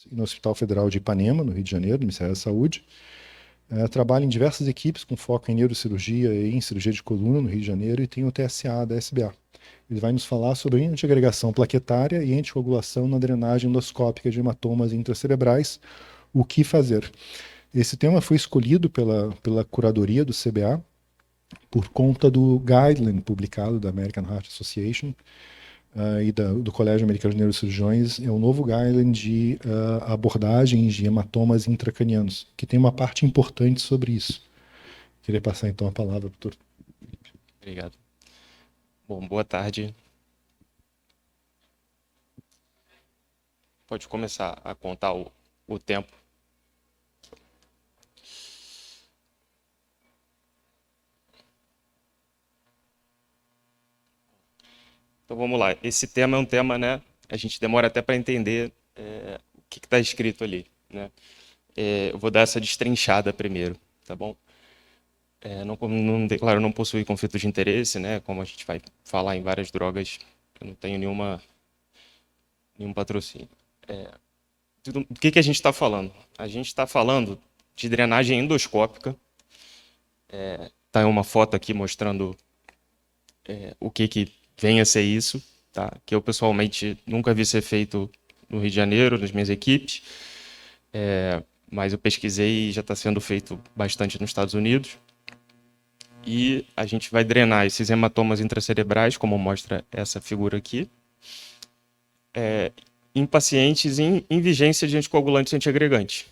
e no Hospital Federal de Ipanema, no Rio de Janeiro, no Ministério da Saúde. Trabalha em diversas equipes com foco em neurocirurgia e em cirurgia de coluna no Rio de Janeiro e tem o TSA da SBA. Ele vai nos falar sobre antiagregação plaquetária e anticoagulação na drenagem endoscópica de hematomas intracerebrais, o que fazer. Esse tema foi escolhido pela curadoria do CBA por conta do guideline publicado da American Heart Association e do Colégio Americano de Neurocirurgiões. É um novo guideline de abordagens de hematomas intracranianos, que tem uma parte importante sobre isso. Queria passar então a palavra, doutor. Obrigado. Bom, boa tarde. Pode começar a contar o tempo. Então vamos lá. Esse tema é um tema, né? A gente demora até para entender o que está escrito ali, né? Eu vou dar essa destrinchada primeiro, tá bom? Não declaro não possuir conflito de interesse, né? Como a gente vai falar em várias drogas, eu não tenho nenhum patrocínio. Do que a gente está falando? A gente está falando de drenagem endoscópica. Tá uma foto aqui mostrando o que vem a ser isso, tá? Que eu pessoalmente nunca vi ser feito no Rio de Janeiro, nas minhas equipes, mas eu pesquisei e já está sendo feito bastante nos Estados Unidos. E a gente vai drenar esses hematomas intracerebrais, como mostra essa figura aqui, em pacientes em vigência de anticoagulantes antiagregantes.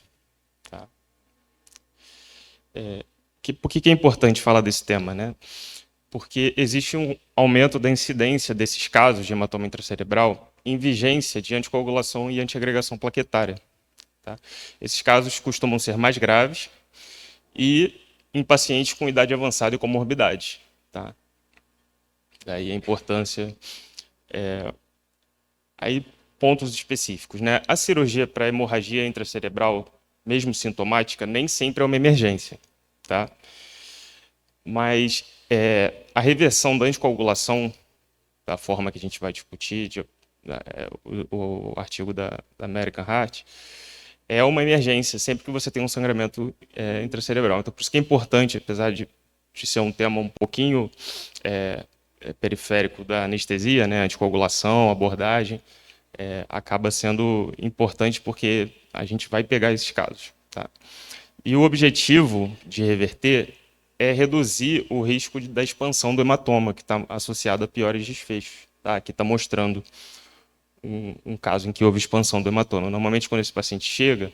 Tá? Por que é importante falar desse tema, né? Porque existe um aumento da incidência desses casos de hematoma intracerebral em vigência de anticoagulação e antiagregação plaquetária. Tá? Esses casos costumam ser mais graves e em pacientes com idade avançada e comorbidade. Tá? Daí a importância. Aí, pontos específicos, né? A cirurgia para hemorragia intracerebral, mesmo sintomática, nem sempre é uma emergência. Tá? Mas a reversão da anticoagulação, da forma que a gente vai discutir, o artigo da American Heart, é uma emergência sempre que você tem um sangramento intracerebral. Então, por isso que é importante, apesar de ser um tema um pouquinho periférico da anestesia, né, anticoagulação, abordagem, acaba sendo importante porque a gente vai pegar esses casos. Tá? E o objetivo de reverter é reduzir o risco da expansão do hematoma, que está associado a piores desfechos. Tá? Aqui está mostrando um caso em que houve expansão do hematoma. Normalmente, quando esse paciente chega,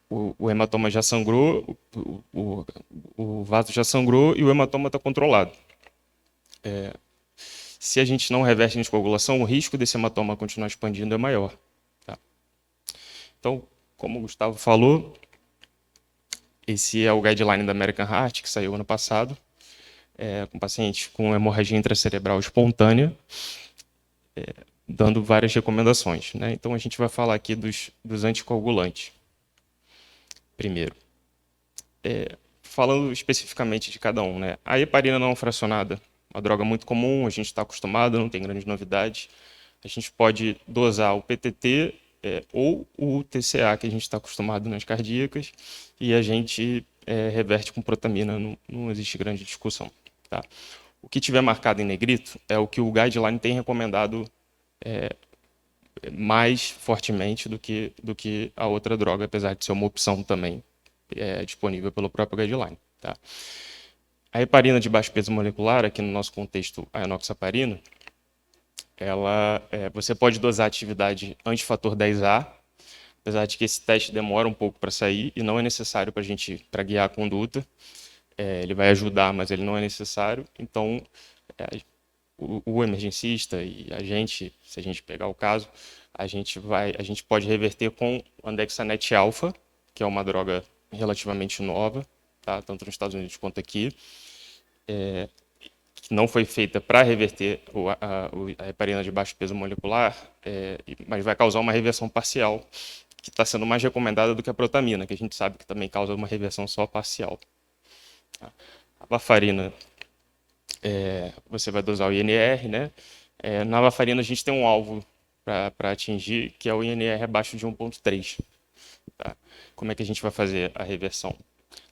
o hematoma já sangrou, o vaso já sangrou e o hematoma está controlado. Se a gente não reverte a anticoagulação, o risco desse hematoma continuar expandindo é maior. Tá? Então, como o Gustavo falou, esse é o guideline da American Heart, que saiu ano passado, com pacientes com hemorragia intracerebral espontânea, dando várias recomendações. Né? Então, a gente vai falar aqui dos anticoagulantes. Primeiro, falando especificamente de cada um, né? A heparina não fracionada, uma droga muito comum, a gente está acostumado, não tem grandes novidades. A gente pode dosar o PTT ou o TCA, que a gente está acostumado nas cardíacas, e a gente reverte com protamina, não existe grande discussão. Tá? O que tiver marcado em negrito é o que o guideline tem recomendado mais fortemente do que a outra droga, apesar de ser uma opção também disponível pelo próprio guideline. Tá? A heparina de baixo peso molecular, aqui no nosso contexto a enoxaparina, você pode dosar a atividade antifator 10A, apesar de que esse teste demora um pouco para sair e não é necessário para guiar a conduta. Ele vai ajudar, mas ele não é necessário. Então, o emergencista e a gente, se a gente pegar o caso, a gente pode reverter com andexanet alfa, que é uma droga relativamente nova, tá? Tanto nos Estados Unidos quanto aqui, que não foi feita para reverter a heparina de baixo peso molecular, mas vai causar uma reversão parcial, que está sendo mais recomendada do que a protamina, que a gente sabe que também causa uma reversão só parcial. A varfarina, você vai dosar o INR, né? Na varfarina a gente tem um alvo para atingir, que é o INR abaixo de 1,3. Tá? Como é que a gente vai fazer a reversão?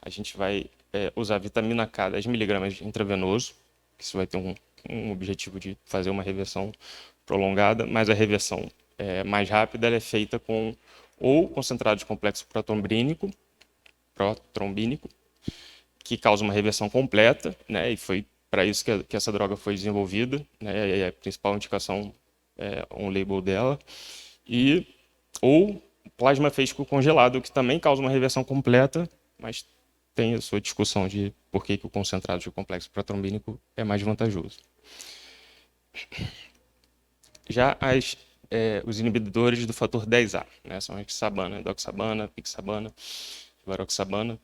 A gente vai usar vitamina K 10 mg intravenoso, que isso vai ter um objetivo de fazer uma reversão prolongada, mas a reversão mais rápida ela é feita com ou concentrado de complexo protrombínico, que causa uma reversão completa, né? E foi para isso que essa droga foi desenvolvida, né? E a principal indicação é um label dela. Ou plasma físico congelado, que também causa uma reversão completa, mas tem a sua discussão de por que o concentrado de complexo protrombínico é mais vantajoso. Já os inibidores do fator 10A, né? São a hexabana, edoxabana, pixabana, varoxabana.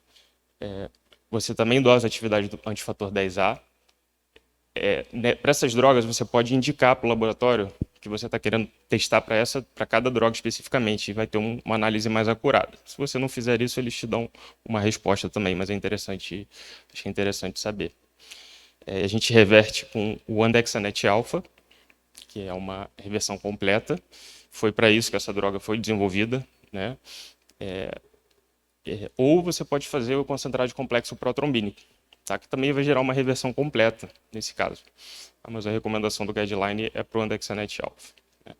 Você também dosa a atividade do antifator 10A. Né, para essas drogas, você pode indicar para o laboratório que você está querendo testar para cada droga especificamente, e vai ter uma análise mais acurada. Se você não fizer isso, eles te dão uma resposta também, mas achei interessante saber. A gente reverte com o andexanet alfa, que é uma reversão completa. Foi para isso que essa droga foi desenvolvida, né? Ou você pode fazer o concentrado de complexo protrombínico, tá? Que também vai gerar uma reversão completa nesse caso. Mas a recomendação do guideline é para o andexanet alfa, né?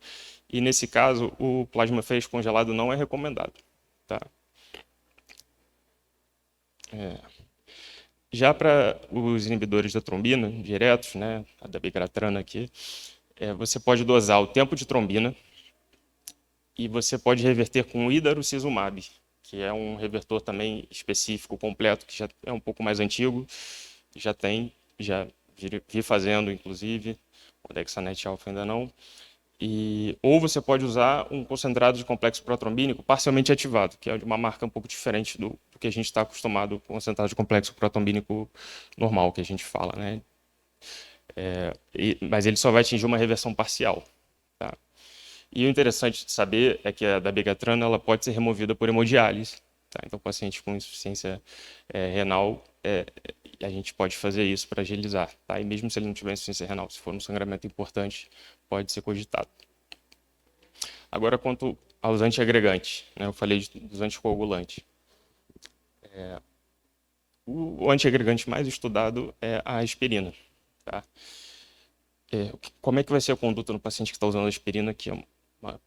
E nesse caso, o plasmaférese congelado não é recomendado, tá? Já para os inibidores da trombina diretos, né, a dabigatran aqui, você pode dosar o tempo de trombina e você pode reverter com o idarucizumab, que é um revertor também específico, completo, que já é um pouco mais antigo, já vi fazendo, inclusive, o Dexanet alfa ainda não. Ou você pode usar um concentrado de complexo protrombínico parcialmente ativado, que é de uma marca um pouco diferente do que a gente está acostumado com o concentrado de complexo protrombínico normal, que a gente fala, né? Mas ele só vai atingir uma reversão parcial, tá? E o interessante de saber é que a dabigatran ela pode ser removida por hemodiálise, tá? Então, paciente com insuficiência renal, a gente pode fazer isso para agilizar, tá? E mesmo se ele não tiver insuficiência renal, se for um sangramento importante, pode ser cogitado. Agora, quanto aos antiagregantes, né? Eu falei dos anticoagulantes. O antiagregante mais estudado é a aspirina, tá? Como é que vai ser a conduta no paciente que está usando aspirina, que é uma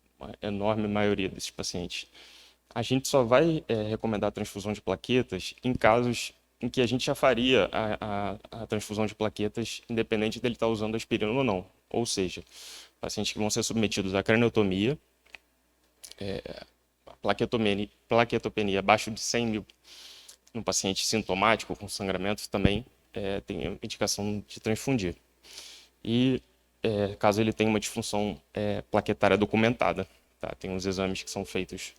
enorme maioria desses pacientes? A gente só vai recomendar a transfusão de plaquetas em casos em que a gente já faria a transfusão de plaquetas independente dele estar usando aspirina ou não. Ou seja, pacientes que vão ser submetidos à craniotomia, plaquetopenia abaixo de 100 mil no paciente sintomático com sangramento também tem indicação de transfundir. E caso ele tenha uma disfunção plaquetária documentada, tá? Tem uns exames que são feitos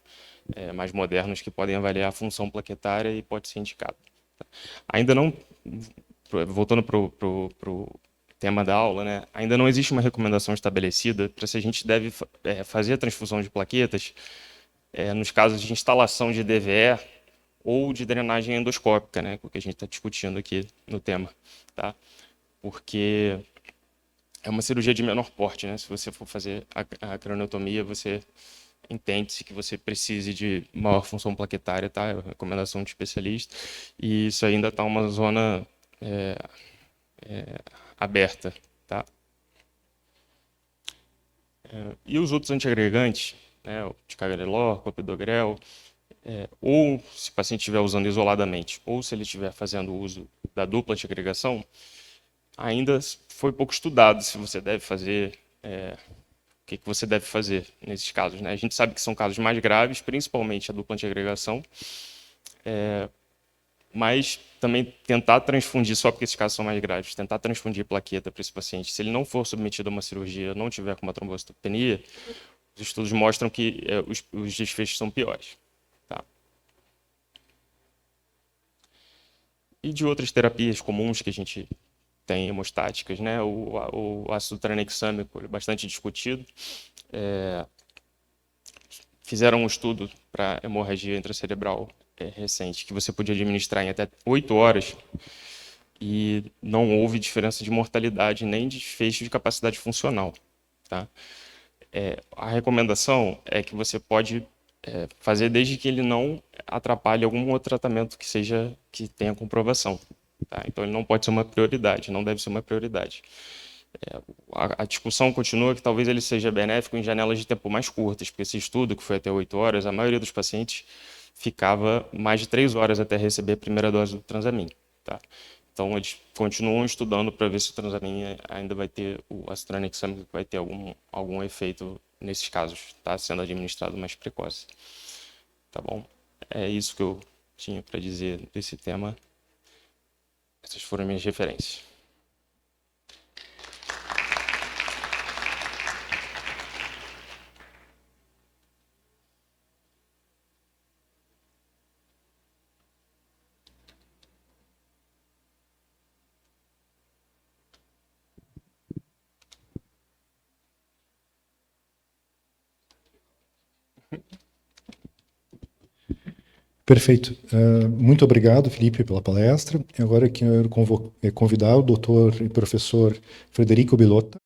mais modernos que podem avaliar a função plaquetária e pode ser indicado. Tá? Ainda não, voltando para o tema da aula, né? Ainda não existe uma recomendação estabelecida para se a gente deve fazer a transfusão de plaquetas nos casos de instalação de DVE ou de drenagem endoscópica, né? O que a gente está discutindo aqui no tema, tá? Porque é uma cirurgia de menor porte, né? Se você for fazer a craniotomia, você entende-se que você precise de maior função plaquetária, tá? É uma recomendação de especialista. E isso ainda está uma zona aberta, tá? E os outros antiagregantes, né? O ticagrelor, clopidogrel, ou se o paciente estiver usando isoladamente, ou se ele estiver fazendo uso da dupla antiagregação, ainda foi pouco estudado se você deve fazer, o que você deve fazer nesses casos, né? A gente sabe que são casos mais graves, principalmente a dupla antiagregação, mas também tentar transfundir, só porque esses casos são mais graves, tentar transfundir plaqueta para esse paciente, se ele não for submetido a uma cirurgia, não tiver com uma trombocitopenia, os estudos mostram que os desfechos são piores. Tá? E de outras terapias comuns que a gente tem hemostáticas, né? O ácido tranexâmico é bastante discutido. Fizeram um estudo para hemorragia intracerebral recente, que você podia administrar em até 8 horas e não houve diferença de mortalidade nem de desfecho de capacidade funcional. Tá? A recomendação é que você pode fazer desde que ele não atrapalhe algum outro tratamento que tenha comprovação. Tá? Então ele não pode ser uma prioridade, não deve ser uma prioridade. A discussão continua que talvez ele seja benéfico em janelas de tempo mais curtas, porque esse estudo, que foi até 8 horas, a maioria dos pacientes ficava mais de 3 horas até receber a primeira dose do Transamin. Tá? Então, eles continuam estudando para ver se o Transamin ainda vai ter, o Acinetobacter vai ter algum efeito nesses casos, tá? Sendo administrado mais precoce. Tá bom? É isso que eu tinha para dizer desse tema. Essas foram minhas referências. Perfeito. Muito obrigado, Felipe, pela palestra. Agora eu quero convidar o doutor e professor Frederico Bilotta